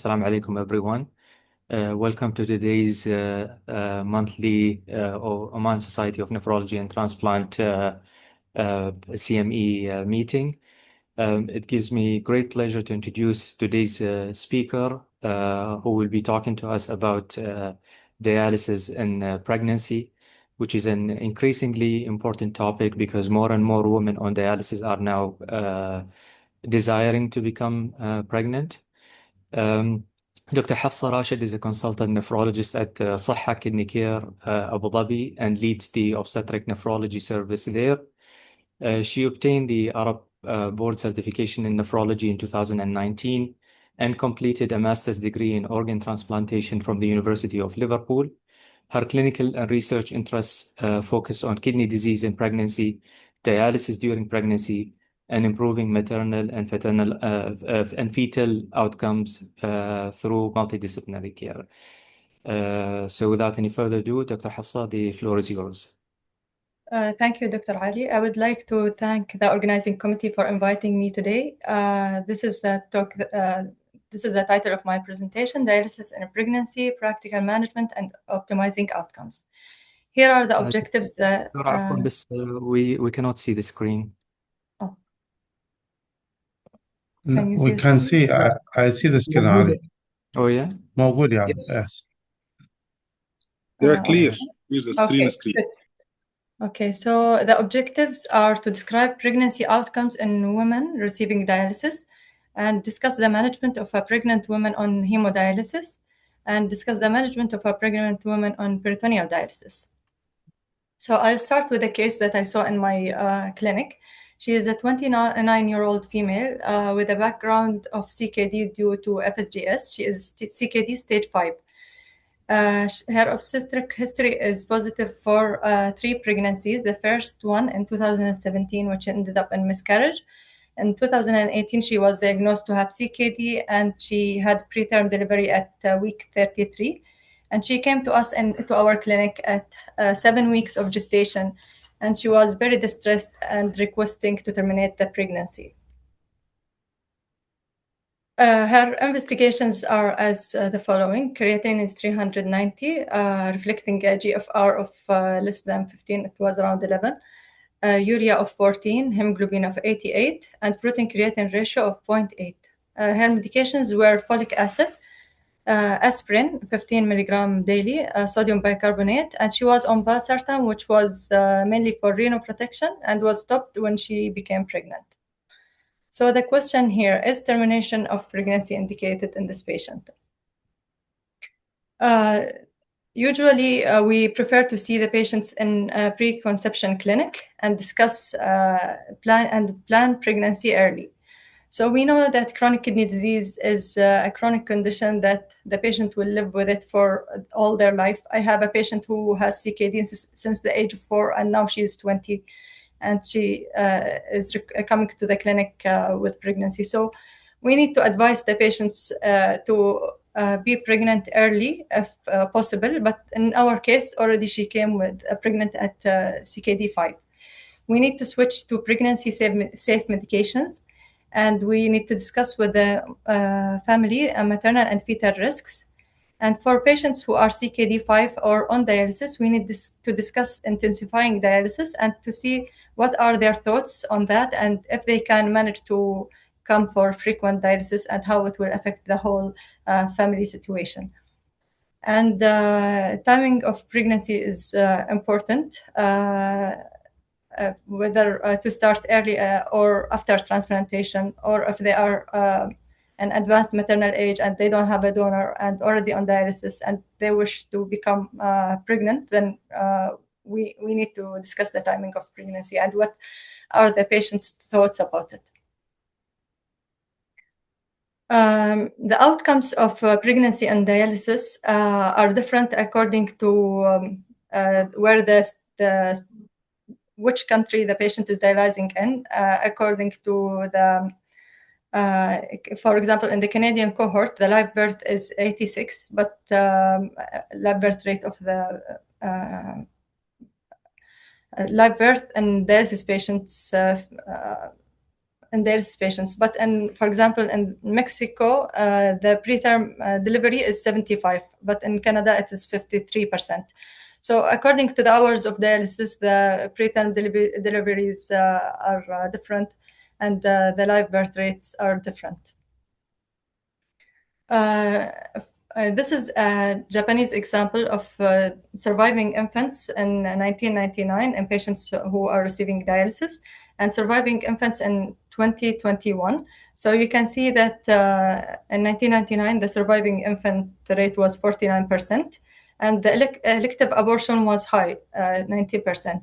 Assalamu alaikum, everyone. Welcome to today's monthly Oman Society of Nephrology and Transplant CME meeting. It gives me great pleasure to introduce today's speaker, who will be talking to us about dialysis in pregnancy, which is an increasingly important topic because more and more women on dialysis are now desiring to become pregnant. Dr. Hafsa Rashed is a consultant nephrologist at Sahha Kidney Care, Abu Dhabi, and leads the obstetric nephrology service there. She obtained the Arab board certification in nephrology in 2019 and completed a master's degree in organ transplantation from the University of Liverpool. Her clinical and research interests focus on kidney disease in pregnancy, dialysis during pregnancy, and improving maternal and fetal outcomes through multidisciplinary care. So without any further ado, Dr. Hafsa, the floor is yours. Thank you, Dr. Ali. I would like to thank the organizing committee for inviting me today. This is the talk. This is the title of my presentation: Dialysis in Pregnancy, Practical Management, and Optimizing Outcomes. Here are the objectives that... we cannot see the screen. Oh. Can you see the screen? I see the screen, Ali. Oh, yeah? موجود يعني. Yes. They're clear. Use the screen. Good. Okay, so the objectives are to describe pregnancy outcomes in women receiving dialysis and discuss the management of a pregnant woman on hemodialysis and discuss the management of a pregnant woman on peritoneal dialysis. So I'll start with a case that I saw in my clinic. She is a 29-year-old female with a background of CKD due to FSGS. She is CKD stage 5. Her obstetric history is positive for 3 pregnancies. The first one in 2017, which ended up in miscarriage. In 2018, she was diagnosed to have CKD, and she had preterm delivery at week 33. And she came to us and to our clinic at 7 weeks of gestation, and she was very distressed and requesting to terminate the pregnancy. Her investigations are as the following. Creatinine is 390, reflecting a GFR of less than 15. It was around 11. Urea of 14, hemoglobin of 88, and protein creatine ratio of 0.8. Her medications were folic acid, aspirin, 15 milligram daily, sodium bicarbonate, and she was on valsartan, which was mainly for renal protection, and was stopped when she became pregnant. So the question here, is termination of pregnancy indicated in this patient? Usually, we prefer to see the patients in a preconception clinic and discuss plan pregnancy early. So we know that chronic kidney disease is a chronic condition that the patient will live with it for all their life. I have a patient who has CKD since the age of 4, and now she is 20. And she is coming to the clinic with pregnancy. So we need to advise the patients to be pregnant early if possible. But in our case, already she came with pregnant at CKD 5. We need to switch to pregnancy safe medications. And we need to discuss with the family maternal and fetal risks. And for patients who are CKD 5 or on dialysis, we need to discuss intensifying dialysis and to see what are their thoughts on that, and if they can manage to come for frequent dialysis and how it will affect the whole family situation. And timing of pregnancy is important, whether to start early or after transplantation, or if they are an advanced maternal age and they don't have a donor and already on dialysis and they wish to become pregnant, then we need to discuss the timing of pregnancy and what are the patient's thoughts about it. The outcomes of pregnancy and dialysis are different according to which country the patient is dialyzing in, according to the for example, in the Canadian cohort, the live birth is 86, but live birth rate of the live birth and dialysis patients in dialysis patients. But for example, in Mexico, the preterm delivery is 75%, but in Canada it is 53%. So according to the hours of dialysis, the preterm deliveries are different, and the live birth rates are different. This is a Japanese example of surviving infants in 1999 in patients who are receiving dialysis, and surviving infants in 2021. So you can see that in 1999, the surviving infant rate was 49%, and the elective abortion was high, 90%.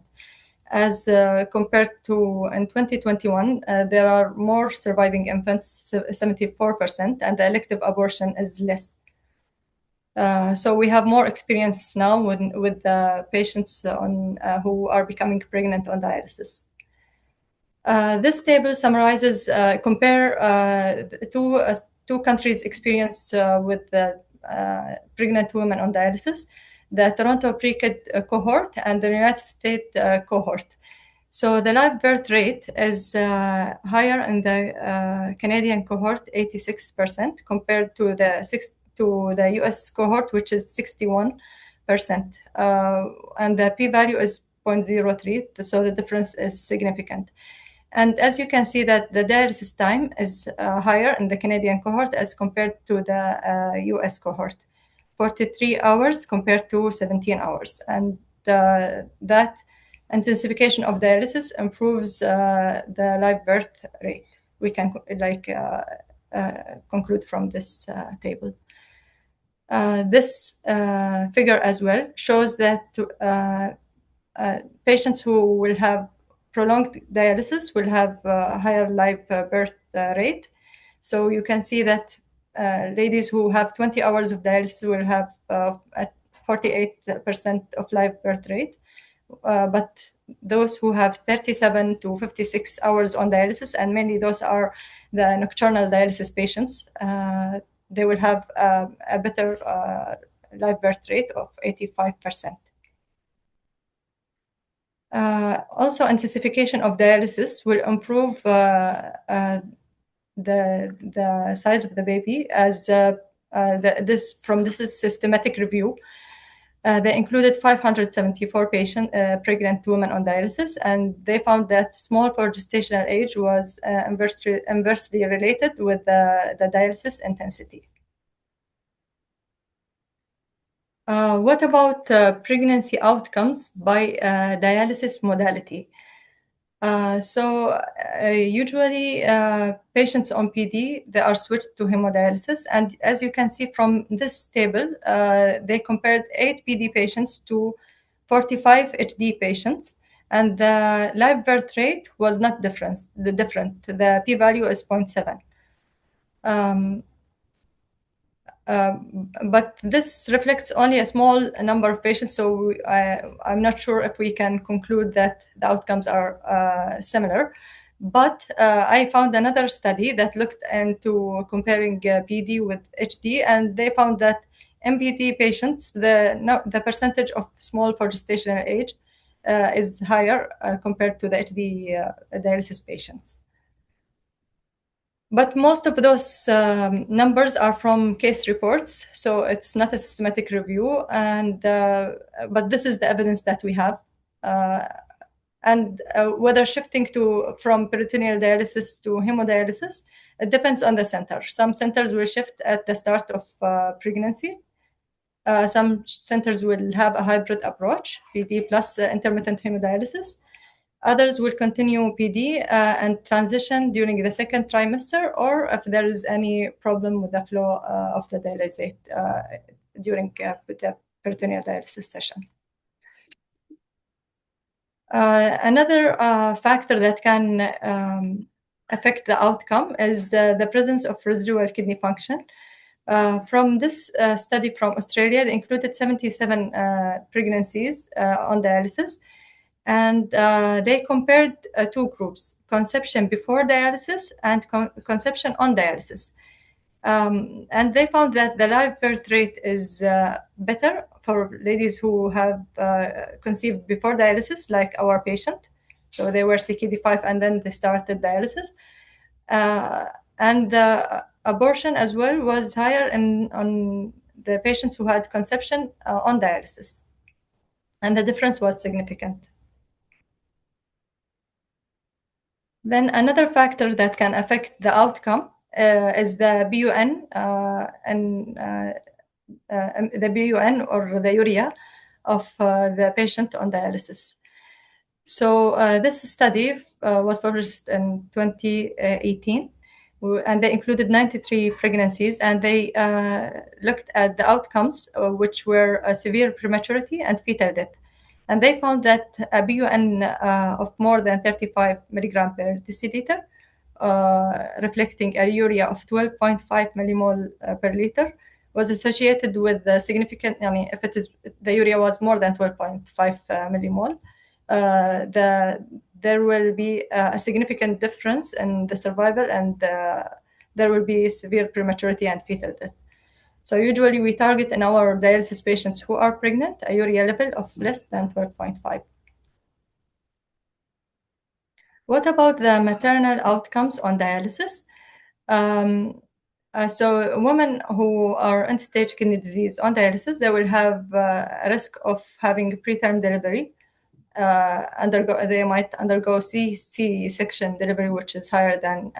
As compared to in 2021, there are more surviving infants, 74%, and the elective abortion is less. So we have more experience now with patients who are becoming pregnant on dialysis. This table summarizes, compare two countries' experience with pregnant women on dialysis, the Toronto pre-kid cohort and the United States cohort. So the live birth rate is higher in the Canadian cohort, 86%, compared to the US cohort, which is 61%. And the p-value is 0.03, so the difference is significant. And as you can see that the dialysis time is higher in the Canadian cohort as compared to the US cohort, 43 hours compared to 17 hours. And that intensification of dialysis improves the live birth rate. We can conclude from this table. This figure as well shows that patients who will have prolonged dialysis will have a higher live birth rate. So you can see that ladies who have 20 hours of dialysis will have 48% of live birth rate. But those who have 37 to 56 hours on dialysis, and mainly those are the nocturnal dialysis patients, they will have a better live birth rate of 85%. Also, intensification of dialysis will improve the size of the baby, as this is systematic review. They included 574 pregnant women on dialysis, and they found that small for gestational age was inversely related with the dialysis intensity. What about pregnancy outcomes by dialysis modality? Usually patients on PD, they are switched to hemodialysis. And as you can see from this table, they compared 8 PD patients to 45 HD patients. And the live birth rate was not different. The p-value is 0.7. But this reflects only a small number of patients, so I'm not sure if we can conclude that the outcomes are similar. But I found another study that looked into comparing PD with HD, and they found that in PD patients, the percentage of small for gestational age is higher compared to the HD dialysis patients. But most of those numbers are from case reports, so it's not a systematic review. And but this is the evidence that we have. And whether shifting from peritoneal dialysis to hemodialysis, it depends on the center. Some centers will shift at the start of pregnancy. Some centers will have a hybrid approach, PD plus intermittent hemodialysis. Others will continue PD and transition during the second trimester, or if there is any problem with the flow of the dialysate during the peritoneal dialysis session. Another factor that can affect the outcome is the presence of residual kidney function. From this study from Australia, they included 77 pregnancies on dialysis. And they compared two groups, conception before dialysis and conception on dialysis. And they found that the live birth rate is better for ladies who have conceived before dialysis, like our patient. So they were CKD5 and then they started dialysis. And the abortion as well was higher on the patients who had conception on dialysis. And the difference was significant. Then another factor that can affect the outcome is the BUN the BUN or the urea of the patient on dialysis. So this study was published in 2018, and they included 93 pregnancies, and they looked at the outcomes, which were severe prematurity and fetal death. And they found that a BUN of more than 35 milligram per deciliter, reflecting a urea of 12.5 millimole per liter, was associated with the significant, if the urea was more than 12.5 millimole, there will be a significant difference in the survival, and there will be severe prematurity and fetal death. So usually we target in our dialysis patients who are pregnant a urea level of less than 12.5. What about the maternal outcomes on dialysis? So women who are end-stage kidney disease on dialysis, they will have a risk of having preterm delivery. They might undergo C-section delivery, which is higher than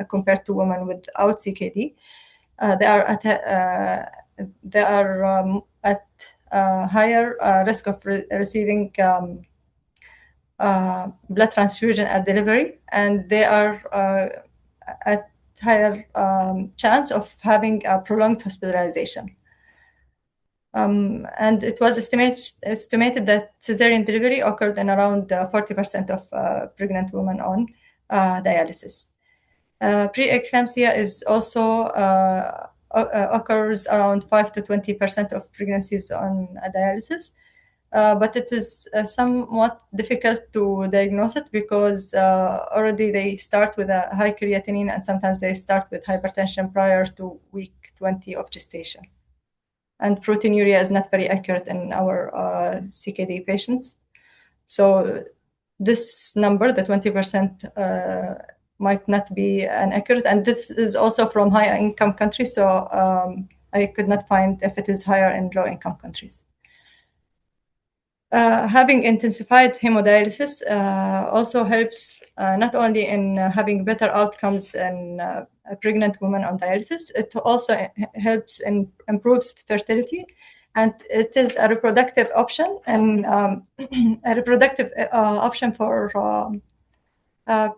compared to women without CKD. They are at higher risk of receiving blood transfusion at delivery, and they are at higher chance of having a prolonged hospitalization. And it was estimated that cesarean delivery occurred in around 40% of pregnant women on dialysis. Preeclampsia is also occurs around 5 to 20% of pregnancies on dialysis, but it is somewhat difficult to diagnose it because already they start with a high creatinine, and sometimes they start with hypertension prior to week 20 of gestation. And proteinuria is not very accurate in our CKD patients. So this number, the 20%, might not be accurate. And this is also from higher income countries. So I could not find if it is higher in low income countries. Having intensified hemodialysis also helps not only in having better outcomes in pregnant women on dialysis, it also helps in improves fertility, and it is a reproductive option, and a reproductive option for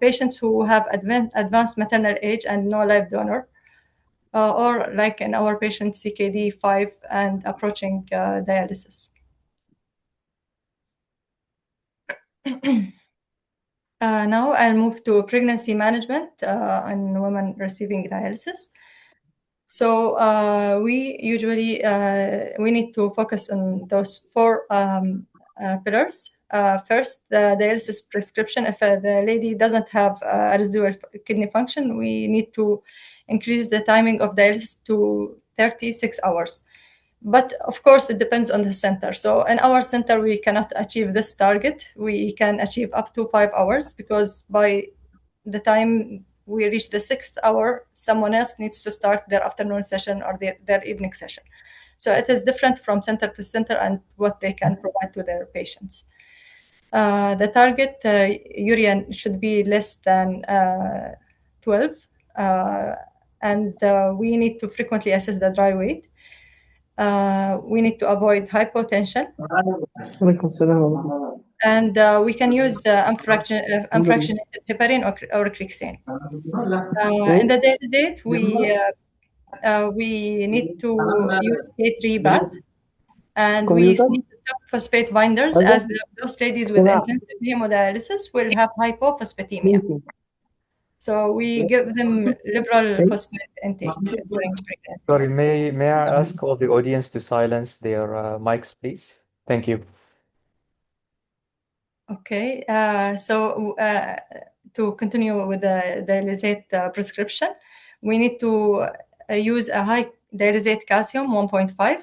patients who have advanced maternal age and no live donor, or like in our patient CKD 5 and approaching dialysis. Now I'll move to pregnancy management in women receiving dialysis. So we usually we need to focus on those four pillars. First, the dialysis prescription. If the lady doesn't have a residual kidney function, we need to increase the timing of dialysis to 36 hours. But of course, it depends on the center. So in our center, we cannot achieve this target. We can achieve up to 5 hours, because by the time we reach the 6th hour, someone else needs to start their afternoon session or their evening session. So it is different from center to center and what they can provide to their patients. The target urea should be less than 12, and we need to frequently assess the dry weight. We need to avoid hypotension. And we can use unfractionated heparin or clexane. In the dialysate, we need to use K3 bath, and we need to stop phosphate binders, as those ladies with intensive hemodialysis will have hypophosphatemia. So we give them liberal phosphate intake during pregnancy. Sorry, may I ask all the audience to silence their mics, please? Thank you. Okay, so to continue with the dialysate prescription, we need to use a high dialysate calcium, 1.5.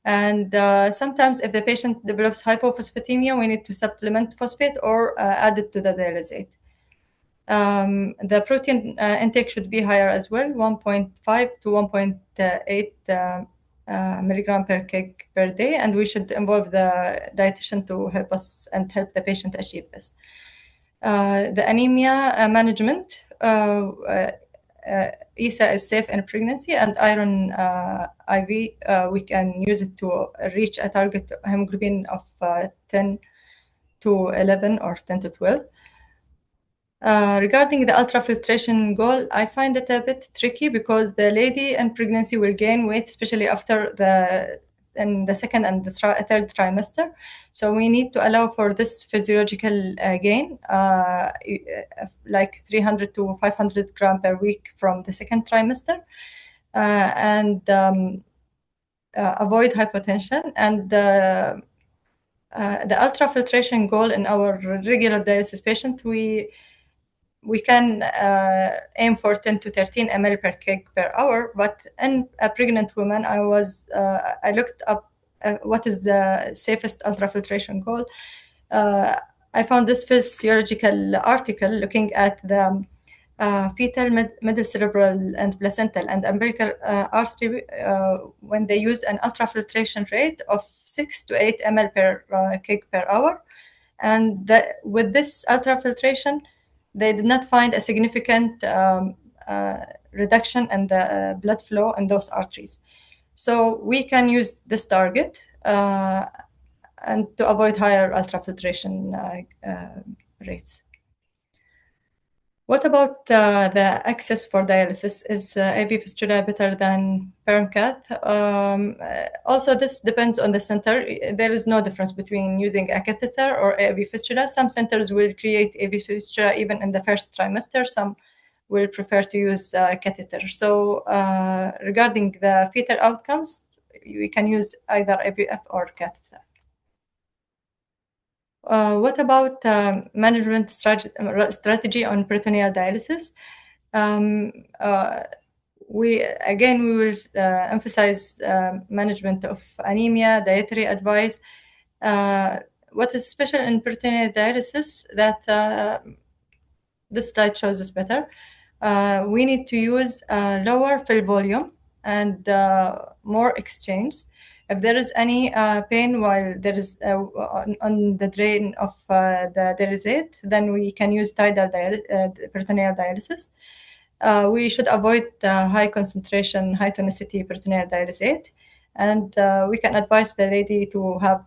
And sometimes if the patient develops hypophosphatemia, we need to supplement phosphate or add it to the dialysate. The protein intake should be higher as well, 1.5 to 1.8 milligram per kg per day, and we should involve the dietitian to help us and help the patient achieve this. The anemia management, ESA is safe in pregnancy, and iron IV, we can use it to reach a target hemoglobin of 10 to 11 or 10 to 12. Regarding the ultrafiltration goal, I find it a bit tricky because the lady in pregnancy will gain weight, especially after in the second and the third trimester. So we need to allow for this physiological gain, like 300 to 500 grams per week from the second trimester, and avoid hypotension. And the ultrafiltration goal in our regular dialysis patient, we can aim for 10 to 13 ml per kg per hour, but in a pregnant woman, I looked up what is the safest ultrafiltration goal. I found this physiological article looking at the fetal, middle cerebral, and placental and umbilical artery when they used an ultrafiltration rate of 6 to 8 ml per kg per hour. And with this ultrafiltration, they did not find a significant reduction in the blood flow in those arteries. So we can use this target and to avoid higher ultrafiltration rates. What about the access for dialysis? Is AV fistula better than perm cath? Also, this depends on the center. There is no difference between using a catheter or AV fistula. Some centers will create AV fistula even in the first trimester. Some will prefer to use a catheter. So regarding the fetal outcomes, we can use either AVF or catheter. What about management strategy on peritoneal dialysis? We will emphasize management of anemia, dietary advice. What is special in peritoneal dialysis that this slide shows us better. We need to use lower fill volume and more exchange. If there is any pain while there is on the drain of the dialysate, then we can use tidal peritoneal dialysis. We should avoid high concentration, high tonicity peritoneal dialysate, and we can advise the lady to have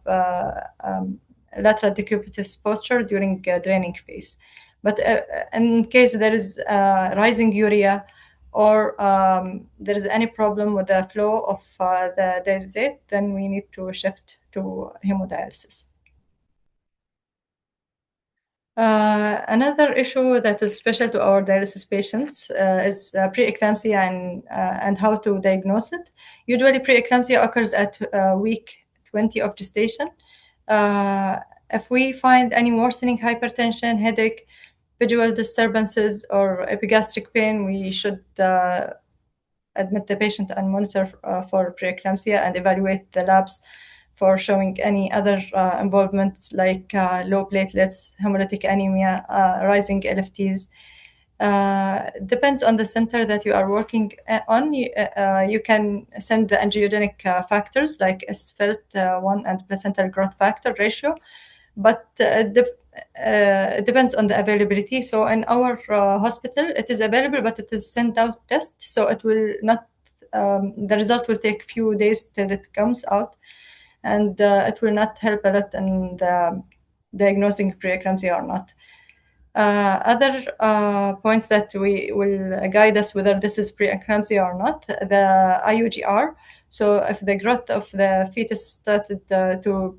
lateral decubitus posture during draining phase. But in case there is rising urea or there is any problem with the flow of the dialysate, then we need to shift to hemodialysis. Another issue that is special to our dialysis patients is preeclampsia and how to diagnose it. Usually preeclampsia occurs at week 20 of gestation. If we find any worsening hypertension, headache, visual disturbances, or epigastric pain, we should admit the patient and monitor for preeclampsia and evaluate the labs for showing any other involvements like low platelets, hemolytic anemia, rising LFTs. Depends on the center that you are working on. You can send the angiogenic factors like SFILT1 and placental growth factor ratio, but it depends on the availability. So in our hospital, it is available, but it is sent out test, so it will not. The result will take few days till it comes out, and it will not help a lot in the diagnosing preeclampsia or not. Other points that will guide us whether this is preeclampsia or not, the IUGR. So if the growth of the fetus started to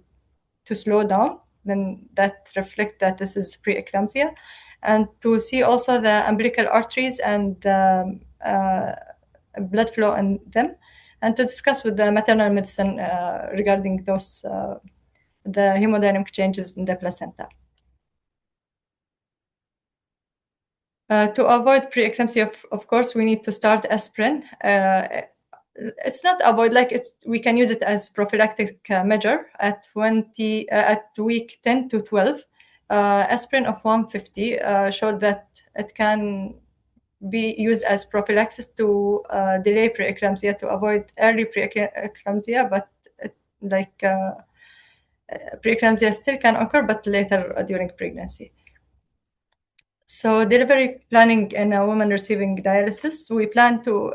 slow down, then that reflects that this is preeclampsia. And to see also the umbilical arteries and blood flow in them, and to discuss with the maternal medicine regarding those the hemodynamic changes in the placenta. To avoid preeclampsia, of course, we need to start aspirin. It's not avoid, like we can use it as prophylactic measure at week 10 to 12. Aspirin of 150 showed that it can be used as prophylaxis to delay preeclampsia, to avoid early preeclampsia, but preeclampsia still can occur, but later during pregnancy. So delivery planning in a woman receiving dialysis, we plan to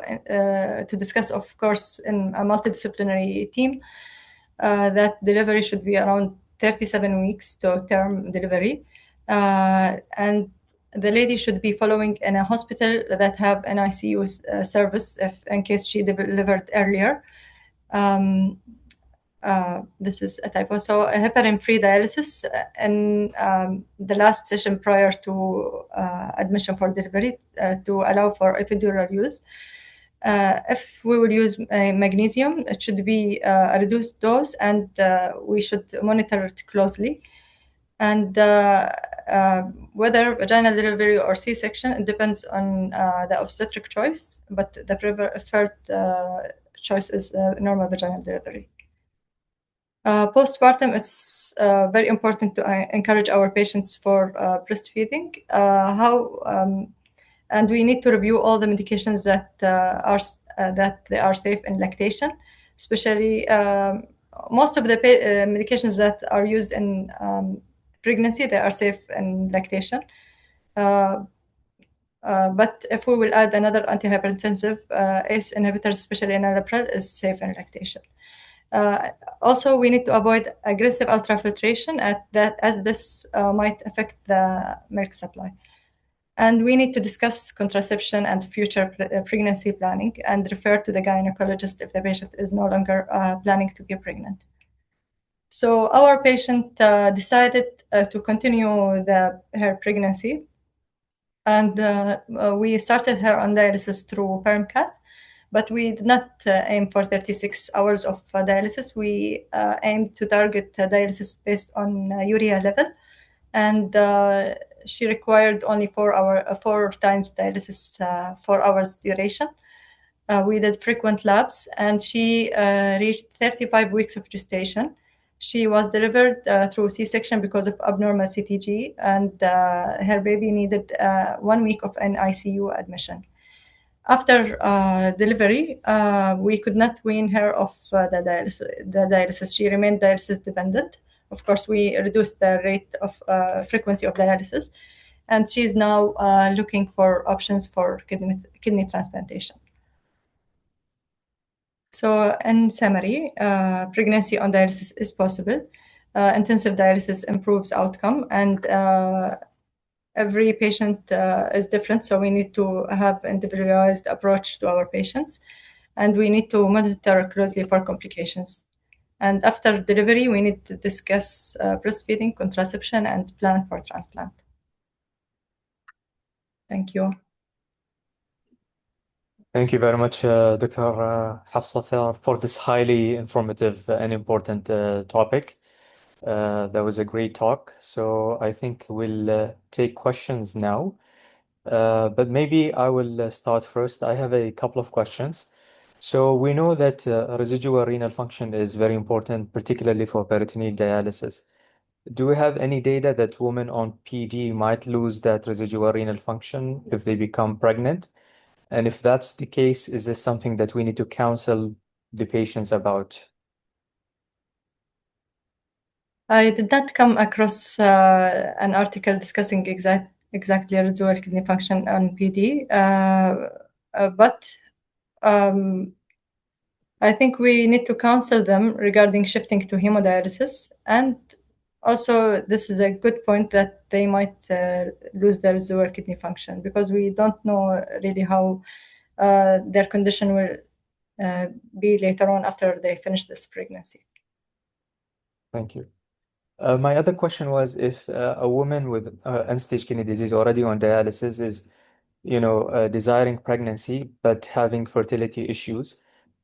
discuss, of course, in a multidisciplinary team, that delivery should be around 37 weeks to term delivery. And the lady should be following in a hospital that have an ICU service in case she delivered earlier. This is a typo. So a heparin-free dialysis in the last session prior to admission for delivery to allow for epidural use. If we will use magnesium, it should be a reduced dose, and we should monitor it closely. And whether vaginal delivery or C-section, it depends on the obstetric choice, but the preferred choice is normal vaginal delivery. Postpartum, it's very important to encourage our patients for breastfeeding. And we need to review all the medications that they are safe in lactation, especially most of the medications that are used in pregnancy, they are safe in lactation. But if we will add another antihypertensive, ACE inhibitors, especially enalapril, is safe in lactation. Also, we need to avoid aggressive ultrafiltration as this might affect the milk supply. And we need to discuss contraception and future pregnancy planning and refer to the gynecologist if the patient is no longer planning to be pregnant. So our patient decided to continue her pregnancy, and we started her on dialysis through PermCAT. But we did not aim for 36 hours of dialysis. We aimed to target dialysis based on urea level, and she required only 4 times dialysis, 4 hours duration. We did frequent labs, and she reached 35 weeks of gestation. She was delivered through C-section because of abnormal CTG, and her baby needed 1 week of an ICU admission. After delivery, we could not wean her off the dialysis. She remained dialysis dependent. Of course, we reduced the rate of frequency of dialysis, and she is now looking for options for kidney transplantation. So, in summary, pregnancy on dialysis is possible. Intensive dialysis improves outcome, and every patient is different, so we need to have individualized approach to our patients, and we need to monitor closely for complications. And after delivery, we need to discuss breastfeeding, contraception, and plan for transplant. Thank you. Thank you very much, Dr. Hafsa, for this highly informative and important topic. That was a great talk. So I think we'll take questions now. But maybe I will start first. I have a couple of questions. So we know that residual renal function is very important, particularly for peritoneal dialysis. Do we have any data that women on PD might lose that residual renal function if they become pregnant? And if that's the case, is this something that we need to counsel the patients about? I did not come across an article discussing exactly residual kidney function on PD, but I think we need to counsel them regarding shifting to hemodialysis. And also, this is a good point that they might lose their residual kidney function, because we don't know really how their condition will be later on after they finish this pregnancy. Thank you. My other question was if a woman with end-stage kidney disease already on dialysis is, desiring pregnancy but having fertility issues,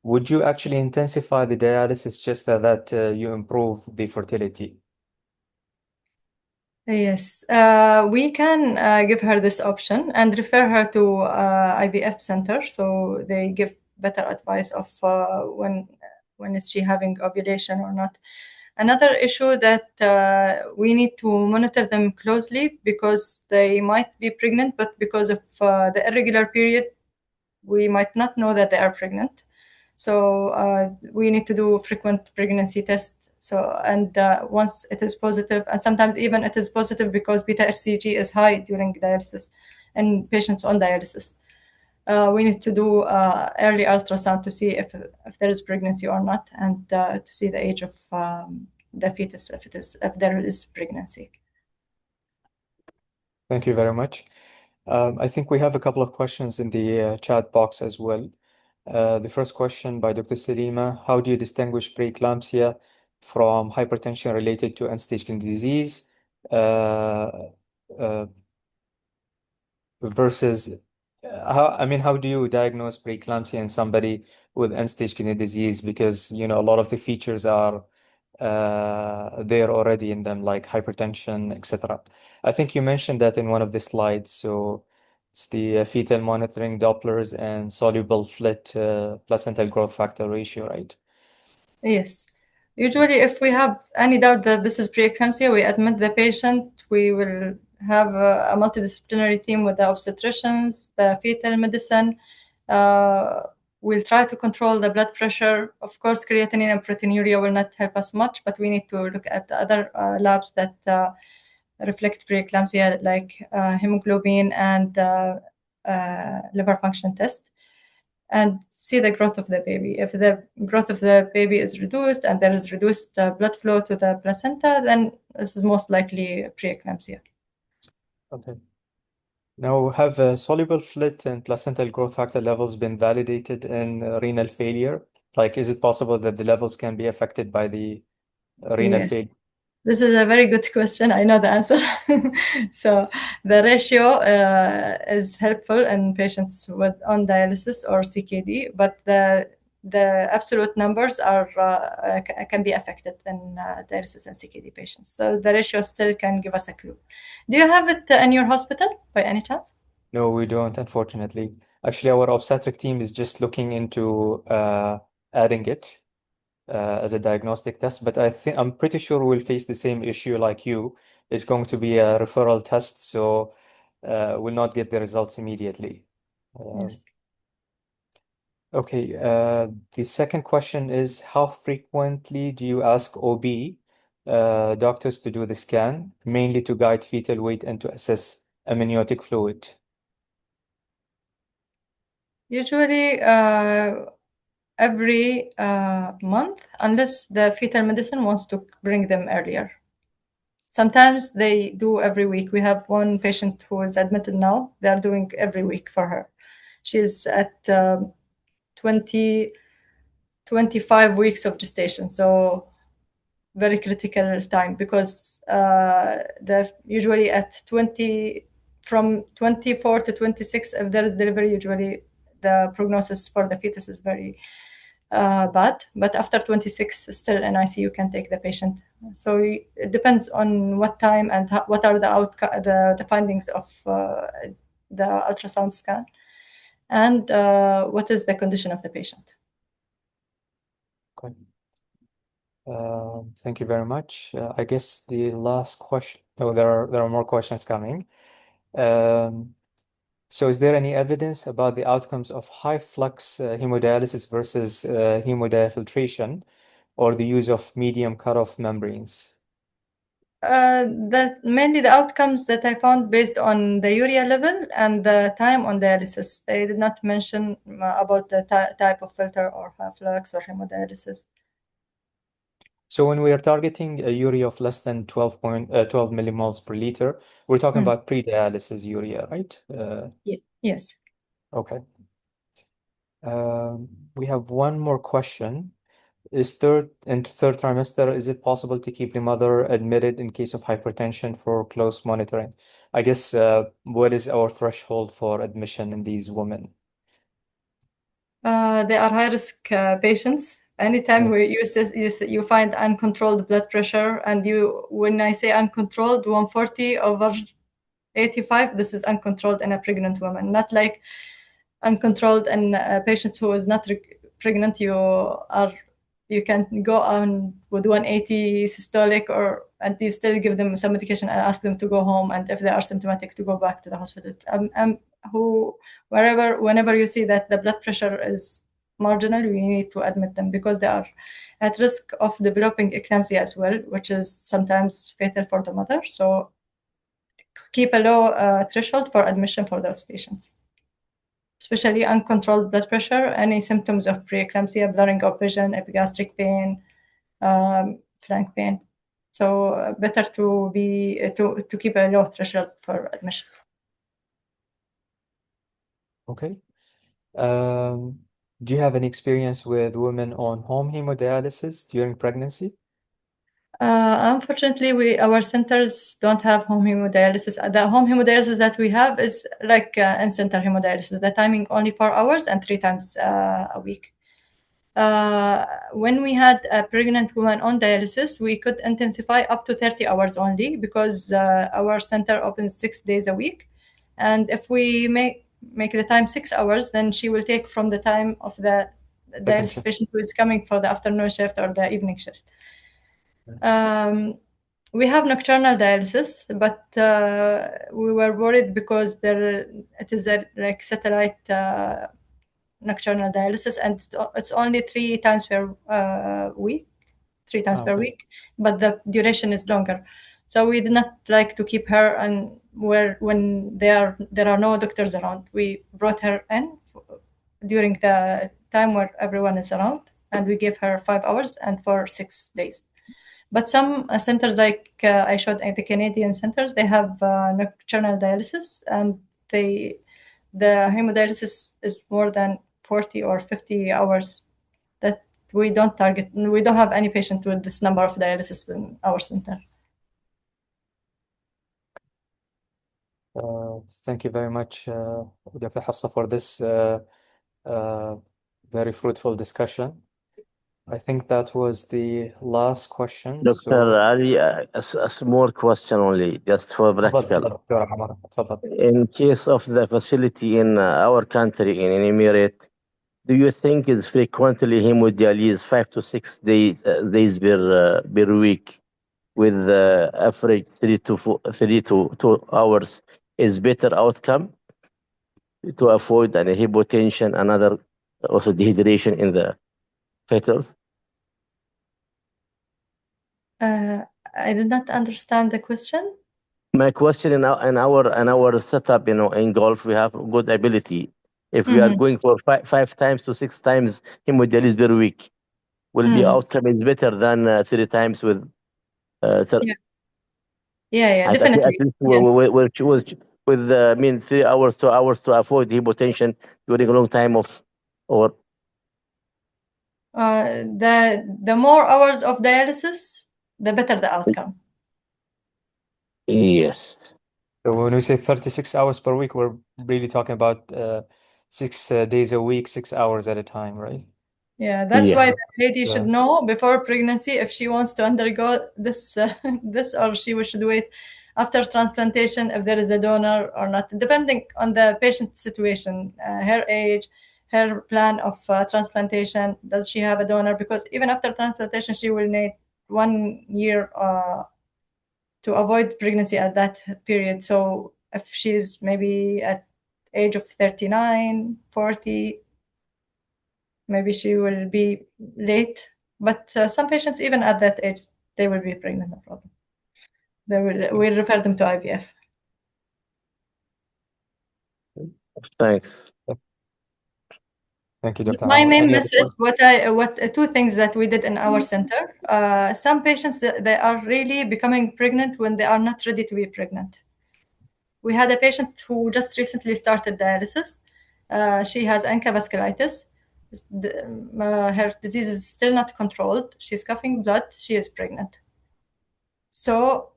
would you actually intensify the dialysis just so that you improve the fertility? Yes, we can give her this option and refer her to IVF center, so they give better advice of when is she having ovulation or not. Another issue that we need to monitor them closely because they might be pregnant, but because of the irregular period, we might not know that they are pregnant. So we need to do frequent pregnancy tests. And once it is positive, and sometimes even it is positive because beta HCG is high during dialysis in patients on dialysis. We need to do early ultrasound to see if there is pregnancy or not, and to see the age of the fetus if there is pregnancy. Thank you very much. I think we have a couple of questions in the chat box as well. The first question by Dr. Salima: how do you distinguish preeclampsia from hypertension related to end-stage kidney disease versus how do you diagnose preeclampsia in somebody with end-stage kidney disease? Because a lot of the features are there already in them, like hypertension, etc. I think you mentioned that in one of the slides. So it's the fetal monitoring Dopplers and soluble FLIT placental growth factor ratio, right? Yes. Usually, if we have any doubt that this is preeclampsia, we admit the patient. We will have a multidisciplinary team with the obstetricians, the fetal medicine. We'll try to control the blood pressure. Of course, creatinine and proteinuria will not help us much, but we need to look at the other labs that reflect preeclampsia, like hemoglobin and liver function test, and see the growth of the baby. If the growth of the baby is reduced and there is reduced blood flow to the placenta, then this is most likely preeclampsia. Okay. Now, have soluble FLIT and placental growth factor levels been validated in renal failure? Like, is it possible that the levels can be affected by the renal Yes. failure? This is a very good question. I know the answer. So the ratio is helpful in patients on dialysis or CKD, but the absolute numbers can be affected in dialysis and CKD patients. So the ratio still can give us a clue. Do you have it in your hospital by any chance? No, we don't, unfortunately. Actually, our obstetric team is just looking into adding it as a diagnostic test, but I'm pretty sure we'll face the same issue like you. It's going to be a referral test, so we'll not get the results immediately. Yes. Okay, the second question is, how frequently do you ask OB doctors to do the scan, mainly to guide fetal weight and to assess amniotic fluid? Usually every month, unless the fetal medicine wants to bring them earlier. Sometimes they do every week. We have one patient who is admitted now. They are doing every week for her. She's at 25 weeks of gestation, so very critical time, because usually at 20, from 24 to 26, if there is delivery, usually the prognosis for the fetus is very bad. But after 26, still in ICU can take the patient. So it depends on what time and what are the findings of the ultrasound scan, and what is the condition of the patient. Okay. Thank you very much. I guess the last question. Oh, there are more questions coming. So is there any evidence about the outcomes of high flux hemodialysis versus hemodiafiltration or the use of medium cutoff membranes? That mainly the outcomes that I found based on the urea level and the time on dialysis. They did not mention about the type of filter or high flux or hemodialysis. So when we are targeting a urea of less than 12 millimoles per liter, we're talking about pre-dialysis urea, right? Yes. Okay. We have one more question. Third trimester, is it possible to keep the mother admitted in case of hypertension for close monitoring? I guess what is our threshold for admission in these women? They are high-risk patients. Anytime where you find uncontrolled blood pressure, and when I say uncontrolled, 140/85, this is uncontrolled in a pregnant woman, not like uncontrolled in a patient who is not pregnant. You are you can go on with 180 systolic, and you still give them some medication and ask them to go home, and if they are symptomatic, to go back to the hospital. Whenever you see that the blood pressure is marginal, we need to admit them because they are at risk of developing eclampsia as well, which is sometimes fatal for the mother. So keep a low threshold for admission for those patients, especially uncontrolled blood pressure, any symptoms of preeclampsia, blurring of vision, epigastric pain, flank pain. So better to keep a low threshold for admission. Okay. Do you have any experience with women on home hemodialysis during pregnancy? Unfortunately, our centers don't have home hemodialysis. The home hemodialysis that we have is like in-center hemodialysis. The timing only 4 hours and 3 times a week. When we had a pregnant woman on dialysis, we could intensify up to 30 hours only because our center opens 6 days a week. And if we make the time 6 hours, then she will take from the time of the dialysis patient who is coming for the afternoon shift or the evening shift. We have nocturnal dialysis, but we were worried because it is a like satellite nocturnal dialysis, and it's only 3 times per week, 3 times per week, but the duration is longer. So we did not like to keep her, and when there are no doctors around, we brought her in during the time where everyone is around, and we gave her 5 hours and for 6 days. But some centers, like I showed at the Canadian centers, they have nocturnal dialysis, and the hemodialysis is more than 40 or 50 hours that we don't target. We don't have any patient with this number of dialysis in our center. Thank you very much, Dr. Hafsa, for this very fruitful discussion. I think that was the last question. Dr. Ali, a small question only, just for practical. In case of the facility in our country, in an emirate, do you think it's frequently hemodialysis 5 to 6 days per week with average 3 to 2 hours is better outcome to avoid any hypotension, another also dehydration in the fetals? I did not understand the question. My question in our setup, in golf, we have good ability. If we are going for 5 times to 6 times hemodialysis per week, will the outcome is better than 3 times with? Yeah, definitely. At least with 3 hours, 2 hours to avoid hypotension during a long time or. The more hours of dialysis, the better the outcome. Yes. So when we say 36 hours per week, we're really talking about 6 days a week, 6 hours at a time, right? Yeah, that's why the lady should know before pregnancy if she wants to undergo this, or she should wait after transplantation if there is a donor or not, depending on the patient situation, her age, her plan of transplantation. Does she have a donor? Because even after transplantation, she will need 1 year to avoid pregnancy at that period. So if she's maybe at age of 39, 40, maybe she will be late. But some patients, even at that age, they will be pregnant, no problem. We'll refer them to IVF. Thanks. Thank you, Dr. My main message, two things that we did in our center. Some patients, they are really becoming pregnant when they are not ready to be pregnant. We had a patient who just recently started dialysis. She has ANCA vasculitis. Her disease is still not controlled. She's coughing blood. She is pregnant. So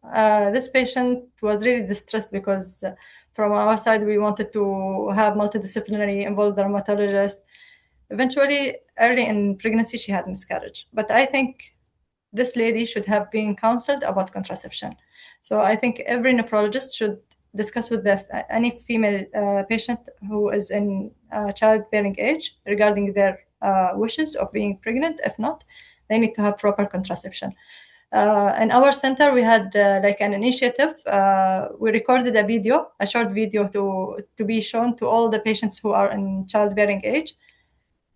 this patient was really distressed because from our side, we wanted to have multidisciplinary, involved dermatologist. Eventually, early in pregnancy, she had miscarriage. But I think this lady should have been counseled about contraception. So I think every nephrologist should discuss with any female patient who is in childbearing age regarding their wishes of being pregnant. If not, they need to have proper contraception. In our center, we had like an initiative. We recorded a short video to be shown to all the patients who are in childbearing age,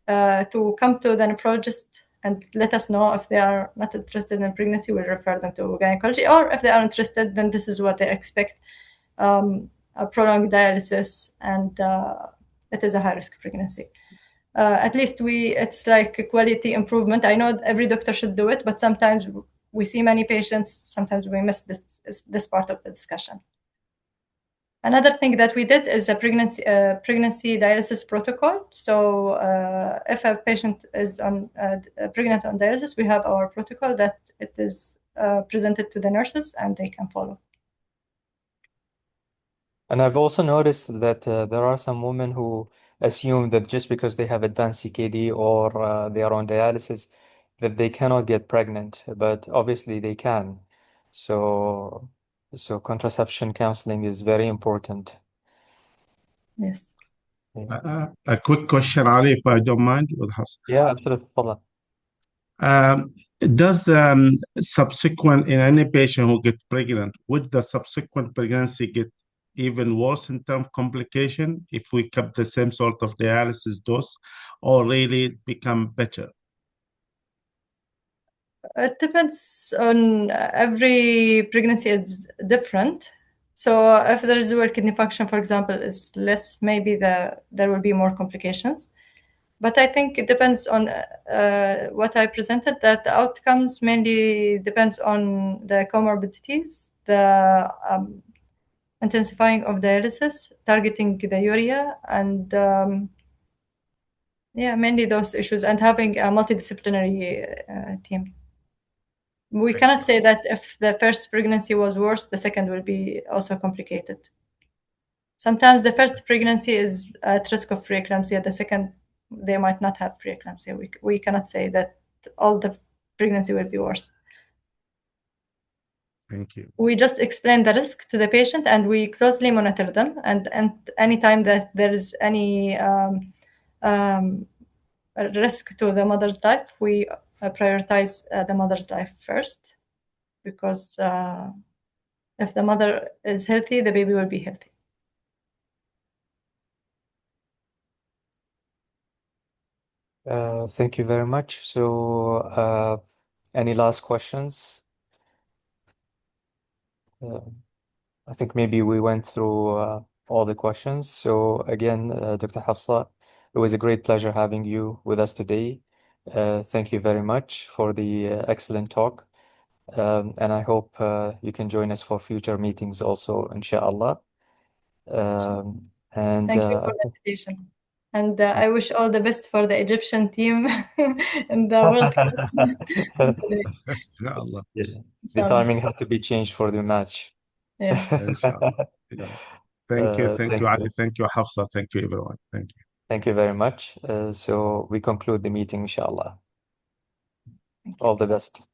to come to the nephrologist and let us know if they are not interested in pregnancy. We'll refer them to gynecology, or if they are interested, then this is what they expect: a prolonged dialysis, and it is a high-risk pregnancy. At least it's like a quality improvement. I know every doctor should do it, but sometimes we see many patients, sometimes we miss this part of the discussion. Another thing that we did is a pregnancy dialysis protocol. So if a patient is pregnant on dialysis, we have our protocol that it is presented to the nurses and they can follow. And I've also noticed that there are some women who assume that just because they have advanced CKD or they are on dialysis, that they cannot get pregnant, but obviously they can. So contraception counseling is very important. Yes. A quick question, Ali, if I don't mind, with Hafsa. Yeah, absolutely. Does subsequent in any patient who gets pregnant, would the subsequent pregnancy get even worse in terms of complication if we kept the same sort of dialysis dose, or really become better? It depends on every pregnancy is different. So if the residual kidney function, for example, is less, maybe there will be more complications. But I think it depends on what I presented, that the outcomes mainly depends on the comorbidities, the intensifying of dialysis, targeting the urea, and mainly those issues, and having a multidisciplinary team. We cannot say that if the first pregnancy was worse, the second will be also complicated. Sometimes the first pregnancy is at risk of preeclampsia, the second, they might not have preeclampsia. We cannot say that all the pregnancy will be worse. Thank you. We just explain the risk to the patient and we closely monitor them. And anytime that there is any risk to the mother's life, we prioritize the mother's life first, because if the mother is healthy, the baby will be healthy. Thank you very much. So, any last questions? I think maybe we went through all the questions. So again, Dr. Hafsa, it was a great pleasure having you with us today. Thank you very much for the excellent talk. And I hope you can join us for future meetings also, inshallah. And thank you for the invitation. And I wish all the best for the Egyptian team in the World Cup. Inshallah. Yeah. The timing had to be changed for the match. Yeah. Inshallah. Yeah. Thank you, Ali. Thank you, Hafsa. Thank you, everyone. Thank you. Thank you very much. So we conclude the meeting, inshallah. All the best.